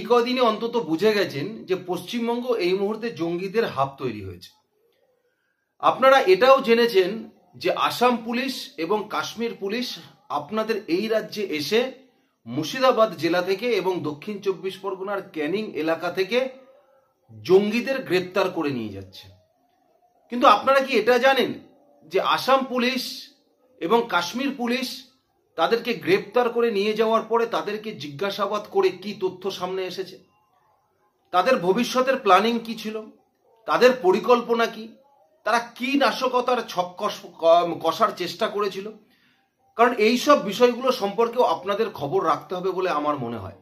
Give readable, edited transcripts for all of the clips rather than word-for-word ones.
কদিনে অন্তত বুঝে গেছেন যে পশ্চিমবঙ্গ এই মুহূর্তে জঙ্গিদের হাব তৈরি হয়েছে। আপনারা এটাও জেনেছেন যে আসাম পুলিশ এবং কাশ্মীর পুলিশ আপনাদের এই রাজ্যে এসে মুর্শিদাবাদ জেলা থেকে এবং দক্ষিণ 24 পরগনার ক্যানিং এলাকা থেকে জঙ্গিদের গ্রেপ্তার করে নিয়ে যাচ্ছে। কিন্তু আপনারা কি এটা জানেন যে আসাম পুলিশ এবং কাশ্মীর পুলিশ তাদেরকে গ্রেপ্তার করে নিয়ে যাওয়ার পরে তাদেরকে জিজ্ঞাসাবাদ করে কি তথ্য সামনে এসেছে, তাদের ভবিষ্যতের প্ল্যানিং কি ছিল, তাদের পরিকল্পনা কি, তারা কি নাশকতার ছক কষার চেষ্টা করেছিল? কারণ এই সব বিষয়গুলো সম্পর্কেও আপনাদের খবর রাখতে হবে বলে আমার মনে হয়।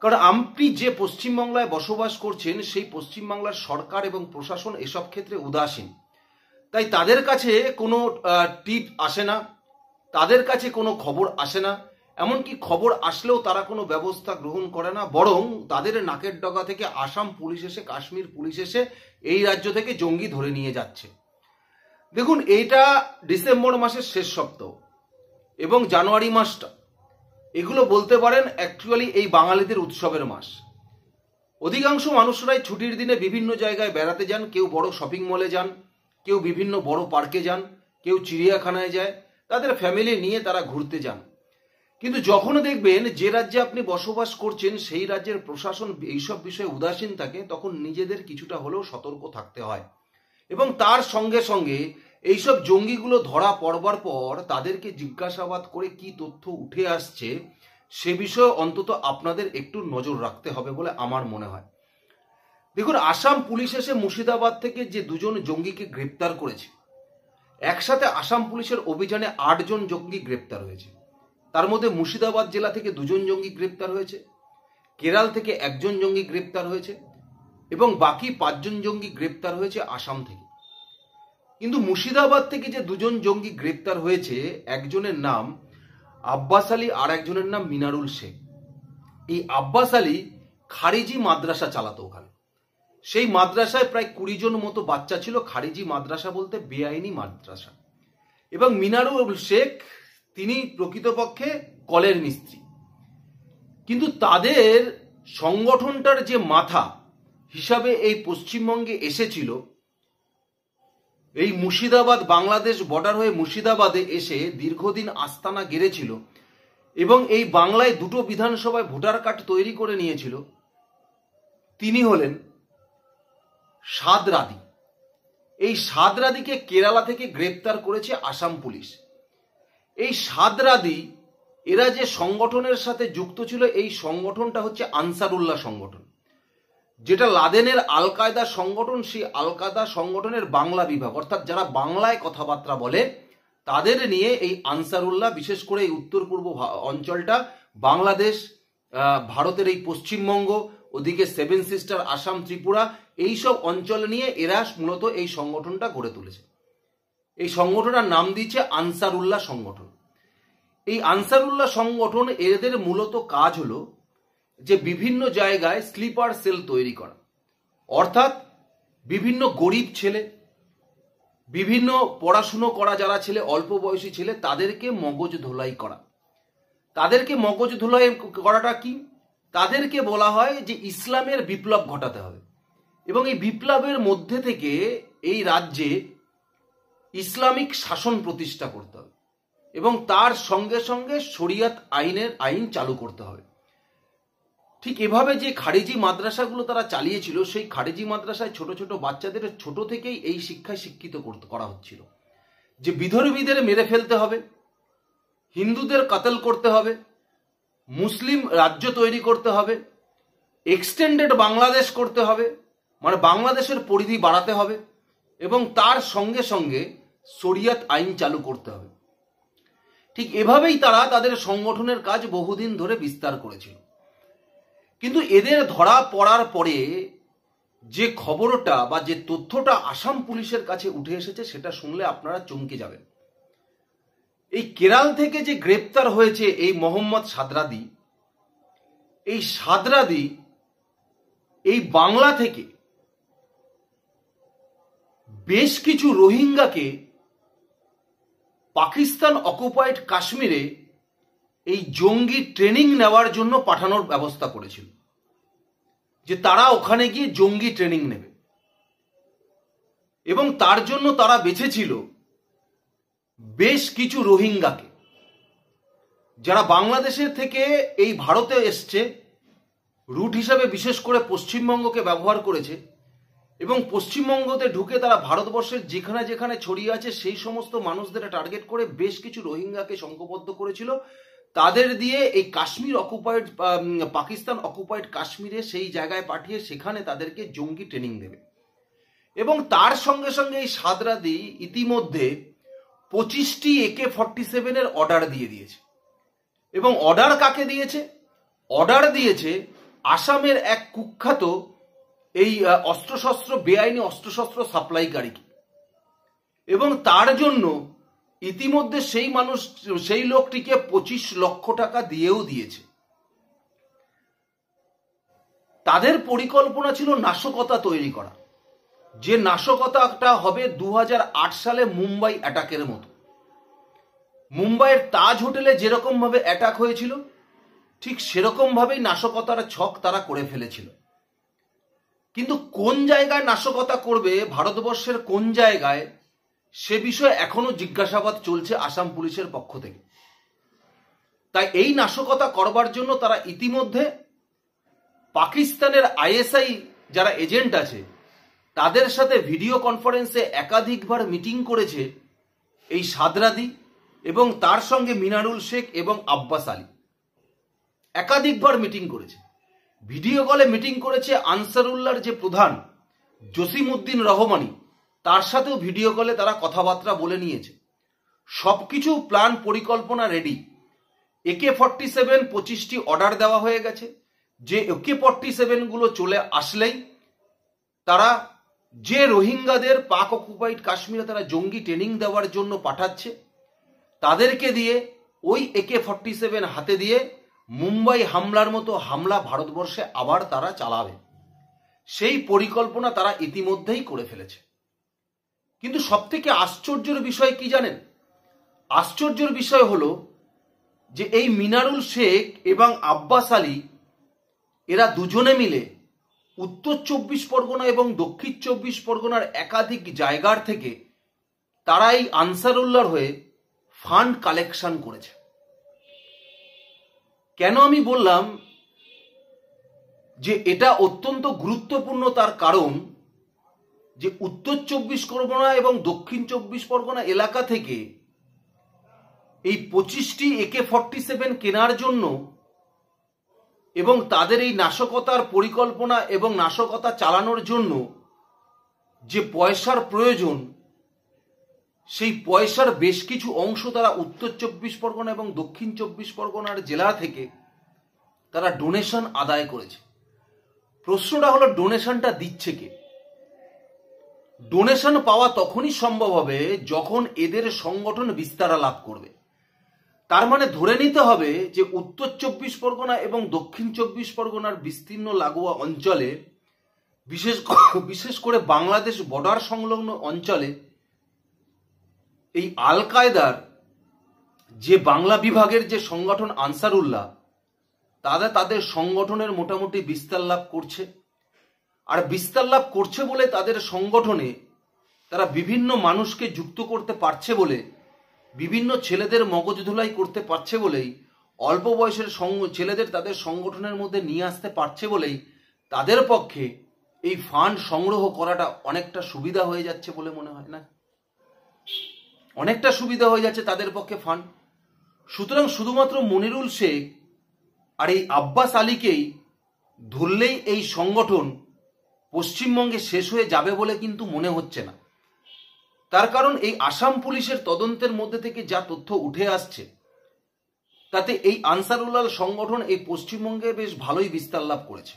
কারণ আপনি যে পশ্চিমবাংলায় বসবাস করছেন সেই পশ্চিমবাংলার সরকার এবং প্রশাসন এসব ক্ষেত্রে উদাসীন। তাই তাদের কাছে কোনো টিপ আসে না, তাদের কাছে কোনো খবর আসে না, এমনকি খবর আসলেও তারা কোনো ব্যবস্থা গ্রহণ করে না, বরং তাদের নাকের ডগা থেকে আসাম পুলিশ এসে কাশ্মীর পুলিশ এসে এই রাজ্য থেকে জঙ্গি ধরে নিয়ে যাচ্ছে। দেখুন, এইটা ডিসেম্বর মাসের শেষ সপ্তাহ এবং জানুয়ারি মাসটা, এগুলো বলতে পারেন অ্যাকচুয়ালি এই বাঙালিদের উৎসবের মাস। অধিকাংশ মানুষরাই ছুটির দিনে বিভিন্ন জায়গায় বেড়াতে যান, কেউ বড় শপিং মলে যান, কেউ বিভিন্ন বড় পার্কে যান, কেউ চিড়িয়াখানায় যায়, তাদের ফ্যামিলি নিয়ে তারা ঘুরতে যান। কিন্তু যখন দেখবেন যে রাজ্যে আপনি বসবাস করছেন সেই রাজ্যের প্রশাসন এইসব বিষয়ে উদাসীন থাকে, তখন নিজেদের কিছুটা হলেও সতর্ক থাকতে হয়। এবং তার সঙ্গে সঙ্গে এইসব জঙ্গিগুলো ধরা পড়বার পর তাদেরকে জিজ্ঞাসাবাদ করে কি তথ্য উঠে আসছে সে বিষয়ে অন্তত আপনাদের একটু নজর রাখতে হবে বলে আমার মনে হয়। দেখুন, আসাম পুলিশ এসে মুর্শিদাবাদ থেকে যে দুজন জঙ্গিকে গ্রেপ্তার করেছে, একসাথে আসাম পুলিশের অভিযানে 8 জন জঙ্গি গ্রেপ্তার হয়েছে। তার মধ্যে মুর্শিদাবাদ জেলা থেকে 2 জন জঙ্গি গ্রেপ্তার হয়েছে, কেরাল থেকে 1 জন জঙ্গি গ্রেপ্তার হয়েছে এবং বাকি 5 জন জঙ্গি গ্রেপ্তার হয়েছে আসাম থেকে। কিন্তু মুর্শিদাবাদ থেকে যে 2 জন জঙ্গি গ্রেপ্তার হয়েছে, একজনের নাম আব্বাস আলী আর একজনের নাম মিনারুল শেখ। এই আব্বাস আলী খারিজি মাদ্রাসা চালাতো ওখানে। সেই মাদ্রাসায় প্রায় 20 জন মতো বাচ্চা ছিল। খারিজি মাদ্রাসা বলতে বেআইনি মাদ্রাসা। এবং মিনারুল শেখ তিনি প্রকৃতপক্ষে কলের মিস্ত্রি। কিন্তু তাদের সংগঠনটার যে মাথা হিসাবে এই পশ্চিমবঙ্গে এসেছিল, এই মুর্শিদাবাদ বাংলাদেশ বর্ডার হয়ে মুর্শিদাবাদে এসে দীর্ঘদিন আস্তানা গেড়েছিল এবং এই বাংলায় 2টো বিধানসভায় ভোটার কার্ড তৈরি করে নিয়েছিল, তিনি হলেন সাদরাদি। এই সাদরাদিকে কেরালা থেকে গ্রেপ্তার করেছে আসাম পুলিশ। এই সাদরাদি এরা যে সংগঠনের সাথে যুক্ত ছিল, এই সংগঠনটা হচ্ছে আনসারুল্লাহ সংগঠন, যেটা লাদেনের আল কায়দা সংগঠন। সেই আল কায়দা সংগঠনের বাংলা বিভাগ, অর্থাৎ যারা বাংলায় কথাবার্তা বলে তাদের নিয়ে এই আনসারুল্লাহ, বিশেষ করে এই উত্তর পূর্ব অঞ্চলটা, বাংলাদেশ, ভারতের এই পশ্চিমবঙ্গ, ওদিকে 7 সিস্টার আসাম, ত্রিপুরা, এইসব অঞ্চল নিয়ে এরা মূলত এই সংগঠনটা গড়ে তুলেছে। এই সংগঠনটার নাম দিয়েছে আনসারুল্লাহ সংগঠন। এই আনসারুল্লাহ সংগঠন, এদের মূলত কাজ হলো যে বিভিন্ন জায়গায় স্লিপার সেল তৈরি করা, অর্থাৎ বিভিন্ন গরিব ছেলে, বিভিন্ন পড়াশুনো করা যারা ছেলে, অল্প বয়সী ছেলে, তাদেরকে মগজ ধোলাই করা। তাদেরকে মগজ ধোলাই করাটা কি? তাদেরকে বলা হয় যে ইসলামের বিপ্লব ঘটাতে হবে এবং এই বিপ্লবের মধ্যে থেকে এই রাজ্যে ইসলামিক শাসন প্রতিষ্ঠা করতে হবে এবং তার সঙ্গে সঙ্গে শরিয়াত আইন চালু করতে হবে। ঠিক এভাবে যে খারিজি মাদ্রাসাগুলো তারা চালিয়েছিল, সেই খারিজি মাদ্রাসায় ছোট ছোট বাচ্চাদের ছোট থেকেই এই শিক্ষায় শিক্ষিত করা হচ্ছিল যে বিধর্মীদের মেরে ফেলতে হবে, হিন্দুদের কাতল করতে হবে, মুসলিম রাজ্য তৈরি করতে হবে, এক্সটেন্ডেড বাংলাদেশ করতে হবে, মানে বাংলাদেশের পরিধি বাড়াতে হবে এবং তার সঙ্গে সঙ্গে শরিয়াত আইন চালু করতে হবে। ঠিক এভাবেই তারা তাদের সংগঠনের কাজ বহুদিন ধরে বিস্তার করেছিল। কিন্তু এদের ধরা পড়ার পরে যে খবরটা বা যে তথ্যটা আসাম পুলিশের কাছে উঠে এসেছে, সেটা শুনলে আপনারা চমকে যাবেন। এই কেরাল থেকে যে গ্রেপ্তার হয়েছে এই মোহাম্মদ সাদরাদি, এই সাদরাদি এই বাংলা থেকে বেশ কিছু রোহিঙ্গাকে পাকিস্তান অকুপাইড কাশ্মীরে এই জঙ্গি ট্রেনিং নেওয়ার জন্য পাঠানোর ব্যবস্থা করেছিল। যে তারা ওখানে গিয়ে জঙ্গি ট্রেনিং নেবে, এবং তার জন্য তারা বেছেছিল বেশ কিছু রোহিঙ্গাকে, যারা বাংলাদেশের থেকে এই ভারতে এসছে রুট হিসাবে, বিশেষ করে পশ্চিমবঙ্গকে ব্যবহার করেছে, এবং পশ্চিমবঙ্গতে ঢুকে তারা ভারতবর্ষের যেখানে যেখানে ছড়িয়ে আছে সেই সমস্ত মানুষদের টার্গেট করে বেশ কিছু রোহিঙ্গাকে সংঘবদ্ধ করেছিল। তাদের দিয়ে এই কাশ্মীর অকুপাইড, পাকিস্তান অকুপাইড কাশ্মীরে সেই জায়গায় পাঠিয়ে সেখানে তাদেরকে জঙ্গি ট্রেনিং দেবে। এবং তার সঙ্গে সঙ্গে এই সাদরাদি ইতিমধ্যে 25টি AK-47 অর্ডার দিয়ে দিয়েছে। এবং অর্ডার কাকে দিয়েছে? অর্ডার দিয়েছে আসামের এক কুখ্যাত এই অস্ত্রশস্ত্র, বেআইনি অস্ত্রশস্ত্র সাপ্লাইকারীকে। এবং তার জন্য ইতিমধ্যে সেই লোকটিকে 25 লক্ষ টাকা দিয়েও দিয়েছে। তাদের পরিকল্পনা ছিল নাশকতা তৈরি করা, যে নাশকতাটা হবে 2008 সালে মুম্বাই অ্যাটাকের মতো। মুম্বাইয়ের তাজ হোটেলে যেরকম ভাবে অ্যাটাক হয়েছিল ঠিক সেরকম ভাবেই নাশকতার ছক তারা করে ফেলেছিল। কিন্তু কোন জায়গায় নাশকতা করবে, ভারতবর্ষের কোন জায়গায়, সে বিষয়ে এখনো জিজ্ঞাসাবাদ চলছে আসাম পুলিশের পক্ষ থেকে। তাই এই নাশকতা করবার জন্য তারা ইতিমধ্যে পাকিস্তানের ISI যারা এজেন্ট আছে তাদের সাথে ভিডিও কনফারেন্সে একাধিকবার মিটিং করেছে এই সাদরাদি, এবং তার সঙ্গে মিনারুল শেখ এবং আব্বাস আলী একাধিকবার মিটিং করেছে। ভিডিও কলে মিটিং করেছে আনসারুল্লাহর যে প্রধান জসিমউদ্দিন রহমানি, তার সাথেও ভিডিও কলে তারা কথাবার্তা বলে নিয়েছে। সবকিছু প্ল্যান পরিকল্পনা রেডি। AK-47 25টি অর্ডার দেওয়া হয়ে গেছে, যে AK-47 গুলো চলে আসলেই তারা যে রোহিঙ্গাদের পাক অকুপাইড কাশ্মীরে তারা জঙ্গি ট্রেনিং দেওয়ার জন্য পাঠাচ্ছে, তাদেরকে দিয়ে ওই AK-47 হাতে দিয়ে মুম্বাই হামলার মতো হামলা ভারতবর্ষে আবার তারা চালাবে, সেই পরিকল্পনা তারা ইতিমধ্যেই করে ফেলেছে। কিন্তু সবথেকে আশ্চর্যের বিষয় কি জানেন? আশ্চর্যের বিষয় হলো যে এই মিনারুল শেখ এবং আব্বাস আলী এরা দুজনে মিলে উত্তর 24 পরগনা এবং দক্ষিণ 24 পরগনার একাধিক জায়গার থেকে তারা এই আনসারুল্লাহর হয়ে ফান্ড কালেকশন করেছে। কেন আমি বললাম যে এটা অত্যন্ত গুরুত্বপূর্ণ, তার কারণ যে উত্তর 24 পরগনা এবং দক্ষিণ 24 পরগনা এলাকা থেকে এই 25টি AK-47 কেনার জন্য এবং তাদের এই নাশকতার পরিকল্পনা এবং নাশকতা চালানোর জন্য যে পয়সার প্রয়োজন, সেই পয়সার বেশ কিছু অংশ তারা উত্তর 24 পরগনা এবং দক্ষিণ 24 পরগনার জেলা থেকে তারা ডোনেশন আদায় করেছে। প্রশ্নটা হলো ডোনেশনটা দিচ্ছে কে? ডোনেশন পাওয়া তখনই সম্ভব হবে যখন এদের সংগঠন বিস্তার লাভ করবে। তার মানে ধরে নিতে হবে যে উত্তর 24 পরগনা এবং দক্ষিণ 24 পরগনার বিস্তীর্ণ লাগোয়া অঞ্চলে, বিশেষ করে বাংলাদেশ বর্ডার সংলগ্ন অঞ্চলে এই আল কায়দার যে বাংলা বিভাগের যে সংগঠন আনসারুল্লাহ, তাদের সংগঠনের মোটামুটি বিস্তার লাভ করছে। আর বিস্তার লাভ করছে বলে তাদের সংগঠনে তারা বিভিন্ন মানুষকে যুক্ত করতে পারছে বলে, বিভিন্ন ছেলেদের মগজ ধুলাই করতে পারছে বলেই, অল্প বয়সের ছেলেদের তাদের সংগঠনের মধ্যে নিয়ে আসতে পারছে বলেই তাদের পক্ষে এই ফান্ড সংগ্রহ করাটা অনেকটা সুবিধা হয়ে যাচ্ছে বলে মনে হয় না? অনেকটা সুবিধা হয়ে যাচ্ছে তাদের পক্ষে ফান্ড। সুতরাং শুধুমাত্র মনিরুল শেখ আর এই আব্বাস আলীকেই ধরলেই এই সংগঠন পশ্চিমবঙ্গে শেষ হয়ে যাবে বলে কিন্তু মনে হচ্ছে না। তার কারণ এই আসাম পুলিশের তদন্তের মধ্যে থেকে যা তথ্য উঠে আসছে, তাতে এই আনসারুল্লাহ সংগঠন এই পশ্চিমবঙ্গে বেশ ভালোই বিস্তার লাভ করেছে।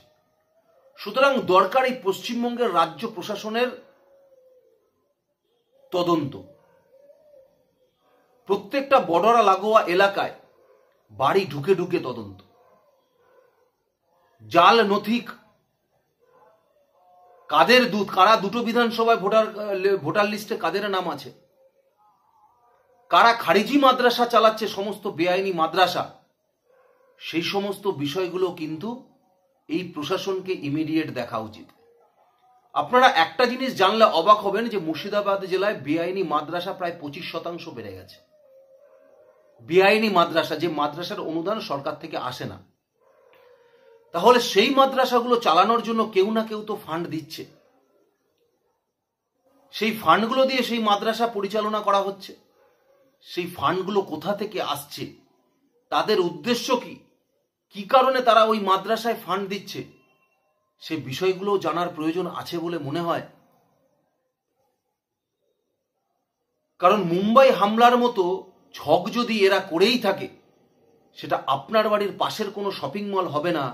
সুতরাং দরকার এই পশ্চিমবঙ্গের রাজ্য প্রশাসনের তদন্ত। প্রত্যেকটা বর্ডার লাগোয়া এলাকায় বাড়ি ঢুকে ঢুকে তদন্ত, জাল নথি, কারা দুটো বিধানসভায় ভোটার লিস্টে কাদের নাম আছে, কারা খারিজি মাদ্রাসা চালাচ্ছে, সমস্ত বেআইনি মাদ্রাসা, সেই সমস্ত বিষয়গুলো কিন্তু এই প্রশাসনকে ইমিডিয়েট দেখা উচিত। আপনারা একটা জিনিস জানলে অবাক হবেন যে মুর্শিদাবাদ জেলায় বেআইনি মাদ্রাসা প্রায় 25% বেড়ে গেছে। বেআইনি মাদ্রাসা, যে মাদ্রাসার অনুদান সরকার থেকে আসে না, তাহলে সেই মাদ্রাসাগুলো চালানোর জন্য কেউ না কেউ তো ফান্ড দিচ্ছে। সেই ফান্ডগুলো দিয়ে সেই মাদ্রাসা পরিচালনা করা হচ্ছে। সেই ফান্ডগুলো কোথা থেকে আসছে, তাদের উদ্দেশ্য কি, কি কারণে তারা ওই মাদ্রাসায় ফান্ড দিচ্ছে, সে বিষয়গুলো জানার প্রয়োজন আছে বলে মনে হয়। কারণ মুম্বাই হামলার মতো ছক যদি এরা করেই থাকে, সেটা আপনার বাড়ির পাশের কোনো শপিং মল হবে না,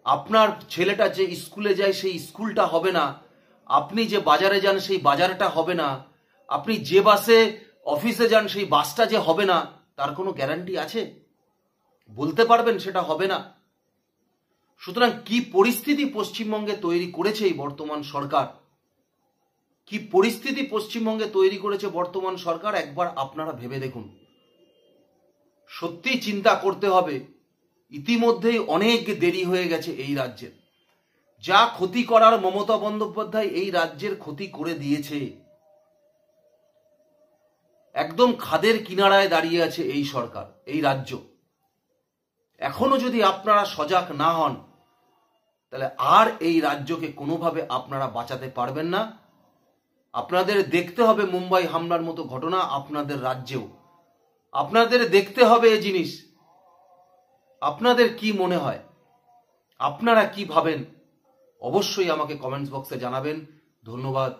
আপনার ছেলেটা যে স্কুলে যায় সেই স্কুলটা হবে না, আপনি যে বাজারে যান সেই বাজারটা হবে না, আপনি যে বাসে অফিসে যান সেই বাসটা যে হবে না, তার কোনো গ্যারান্টি আছে? বলতে পারবেন সেটা হবে না? সুতরাং কি পরিস্থিতি পশ্চিমবঙ্গে তৈরি করেছে এই বর্তমান সরকার, কি পরিস্থিতি পশ্চিমবঙ্গে তৈরি করেছে বর্তমান সরকার, একবার আপনারা ভেবে দেখুন। সত্যি চিন্তা করতে হবে। ইতিমধ্যেই অনেক দেরি হয়ে গেছে এই রাজ্যের। যা ক্ষতি করার মমতা বন্দ্যোপাধ্যায় এই রাজ্যের ক্ষতি করে দিয়েছে। একদম খাদের কিনারায় দাঁড়িয়ে আছে এই সরকার, এই রাজ্য। এখনো যদি আপনারা সজাগ না হন, তাহলে আর এই রাজ্যকে কোনোভাবে আপনারা বাঁচাতে পারবেন না। আপনাদের দেখতে হবে মুম্বাই হামলার মতো ঘটনা আপনাদের রাজ্যেও। আপনাদের দেখতে হবে এই জিনিস। আপনাদের কি মনে হয়, আপনারা কি ভাবেন, অবশ্যই আমাকে কমেন্টস বক্সে জানাবেন। ধন্যবাদ।